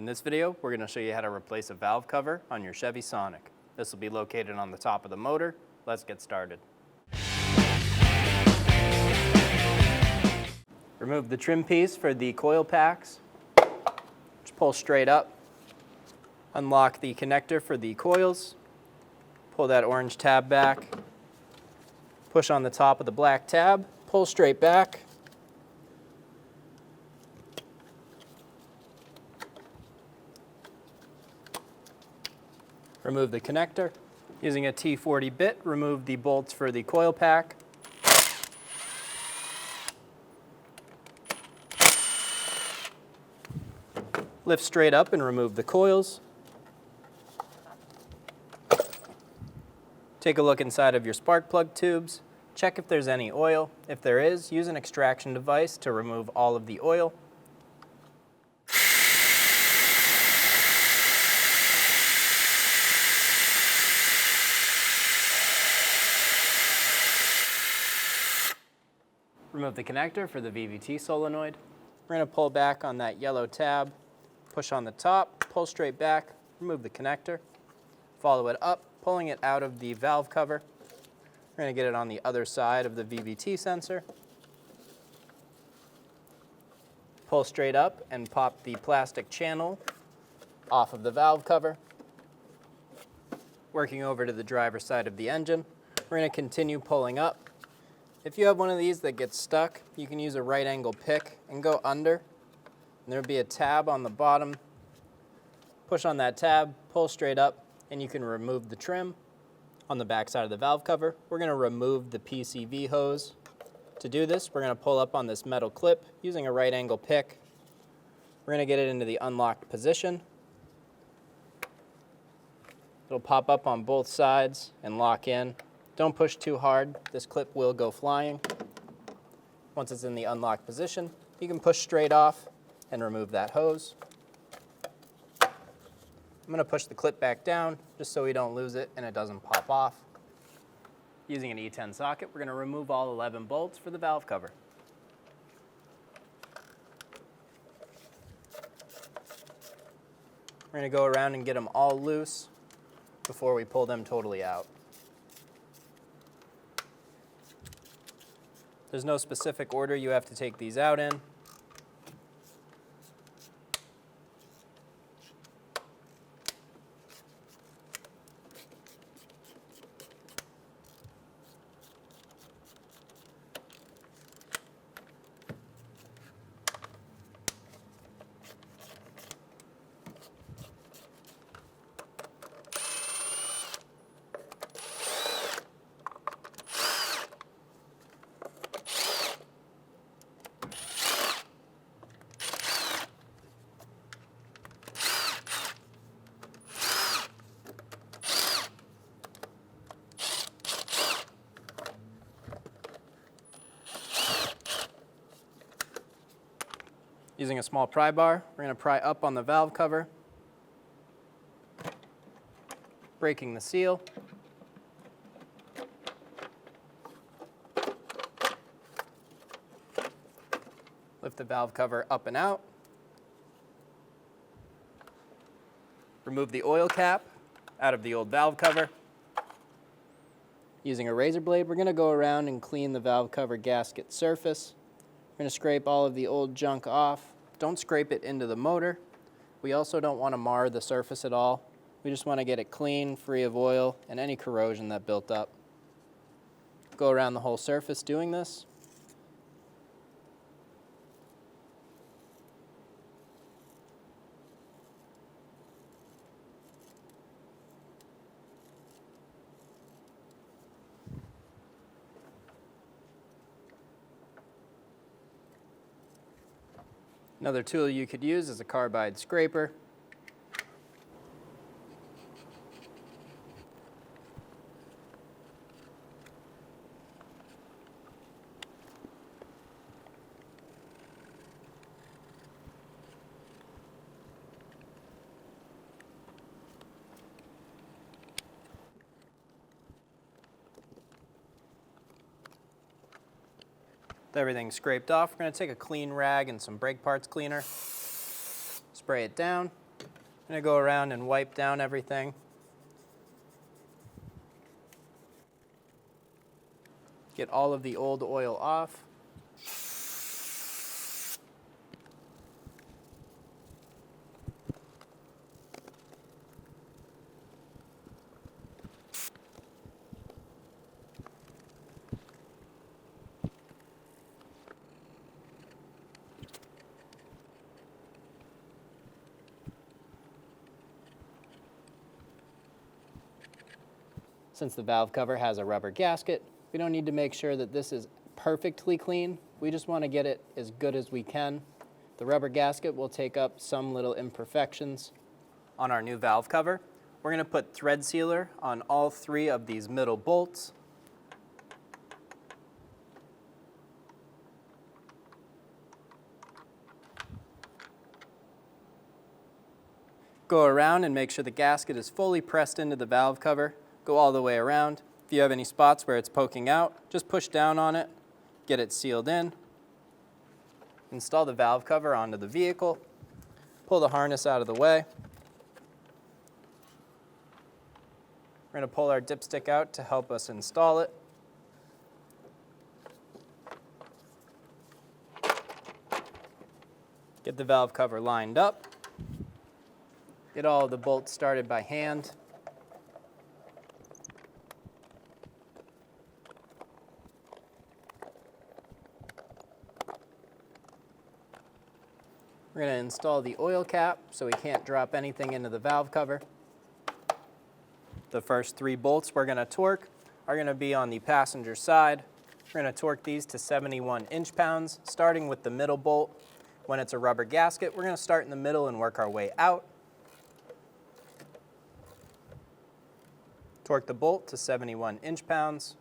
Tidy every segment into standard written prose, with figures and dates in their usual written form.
In this video, we're going to show you how to replace a valve cover on your Chevy Sonic. This will be located on the top of the motor. Let's get started. Remove the trim piece for the coil packs. Just pull straight up. Unlock the connector for the coils. Pull that orange tab back. Push on the top of the black tab. Pull straight back. Remove the connector. Using a T40 bit, remove the bolts for the coil pack. Lift straight up and remove the coils. Take a look inside of your spark plug tubes. Check if there's any oil. If there is, use an extraction device to remove all of the oil. Remove the connector for the VVT solenoid. We're going to pull back on that yellow tab, push on the top, pull straight back, remove the connector, follow it up, pulling it out of the valve cover. We're going to get it on the other side of the VVT sensor. Pull straight up and pop the plastic channel off of the valve cover. Working over to the driver's side of the engine, we're going to continue pulling up. If you have one of these that gets stuck, you can use a right angle pick and go under. And there'll be a tab on the bottom. Push on that tab, pull straight up, and you can remove the trim. On the back side of the valve cover, we're going to remove the PCV hose. To do this, we're going to pull up on this metal clip using a right angle pick. We're going to get it into the unlocked position. It'll pop up on both sides and lock in. Don't push too hard, this clip will go flying. Once it's in the unlocked position, you can push straight off and remove that hose. I'm going to push the clip back down just so we don't lose it and it doesn't pop off. Using an E10 socket, we're going to remove all 11 bolts for the valve cover. We're going to go around and get them all loose before we pull them totally out. There's no specific order you have to take these out in. Using a small pry bar, we're going to pry up on the valve cover, breaking the seal. Lift the valve cover up and out. Remove the oil cap out of the old valve cover. Using a razor blade, we're going to go around and clean the valve cover gasket surface. We're going to scrape all of the old junk off. Don't scrape it into the motor. We also don't want to mar the surface at all. We just want to get it clean, free of oil and any corrosion that built up. Go around the whole surface doing this. Another tool you could use is a carbide scraper. With everything scraped off, we're going to take a clean rag and some brake parts cleaner, spray it down, I'm going to go around and wipe down everything. Get all of the old oil off. Since the valve cover has a rubber gasket, we don't need to make sure that this is perfectly clean. We just want to get it as good as we can. The rubber gasket will take up some little imperfections. On our new valve cover, we're going to put thread sealer on all 3 of these middle bolts. Go around and make sure the gasket is fully pressed into the valve cover. Go all the way around. If you have any spots where it's poking out, just push down on it, get it sealed in. Install the valve cover onto the vehicle. Pull the harness out of the way. We're going to pull our dipstick out to help us install it. Get the valve cover lined up. Get all of the bolts started by hand. We're going to install the oil cap so we can't drop anything into the valve cover. The first 3 bolts we're going to torque are going to be on the passenger side. We're going to torque these to 71 inch-pounds, starting with the middle bolt. When it's a rubber gasket, we're going to start in the middle and work our way out. Torque the bolt to 71 inch-pounds.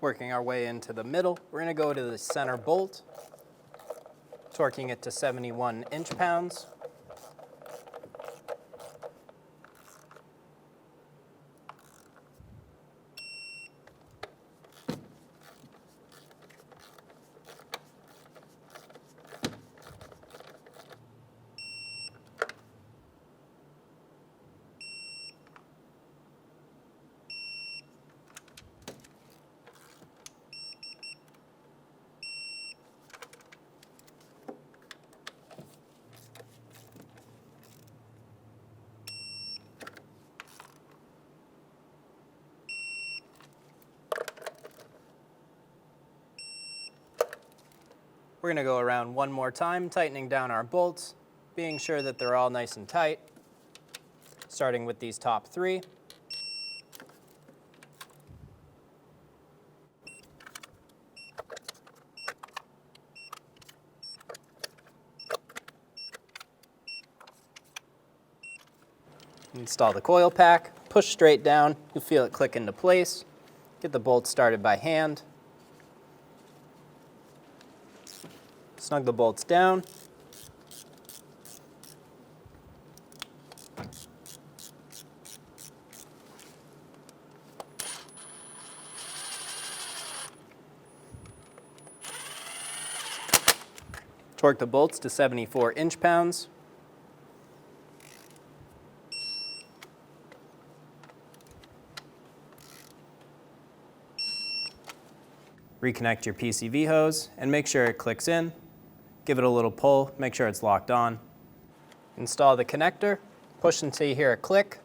Working our way into the middle, we're going to go to the center bolt, torquing it to 71 inch-pounds. We're going to go around one more time, tightening down our bolts, being sure that they're all nice and tight, starting with these top 3. Install the coil pack, push straight down, you'll feel it click into place. Get the bolts started by hand. Snug the bolts down. Torque the bolts to 74 inch-pounds. Reconnect your PCV hose and make sure it clicks in. Give it a little pull, make sure it's locked on. Install the connector, push until you hear a click.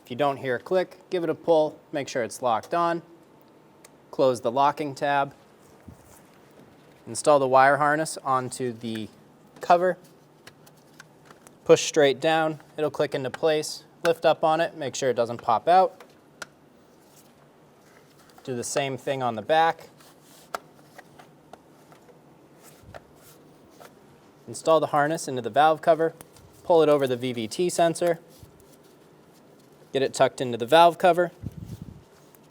If you don't hear a click, give it a pull, make sure it's locked on. Close the locking tab. Install the wire harness onto the cover. Push straight down, it'll click into place. Lift up on it, make sure it doesn't pop out. Do the same thing on the back. Install the harness into the valve cover, pull it over the VVT sensor. Get it tucked into the valve cover.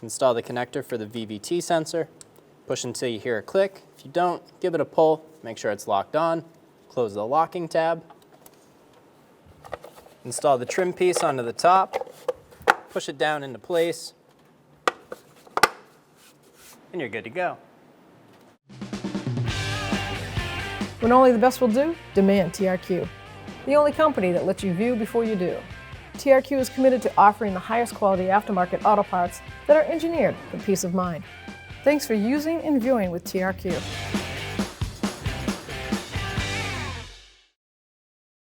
Install the connector for the VVT sensor. Push until you hear a click. If you don't, give it a pull. Make sure it's locked on. Close the locking tab. Install the trim piece onto the top. Push it down into place. And you're good to go. When only the best will do, demand TRQ. The only company that lets you view before you do. TRQ is committed to offering the highest quality aftermarket auto parts that are engineered for peace of mind. Thanks for using and viewing with TRQ.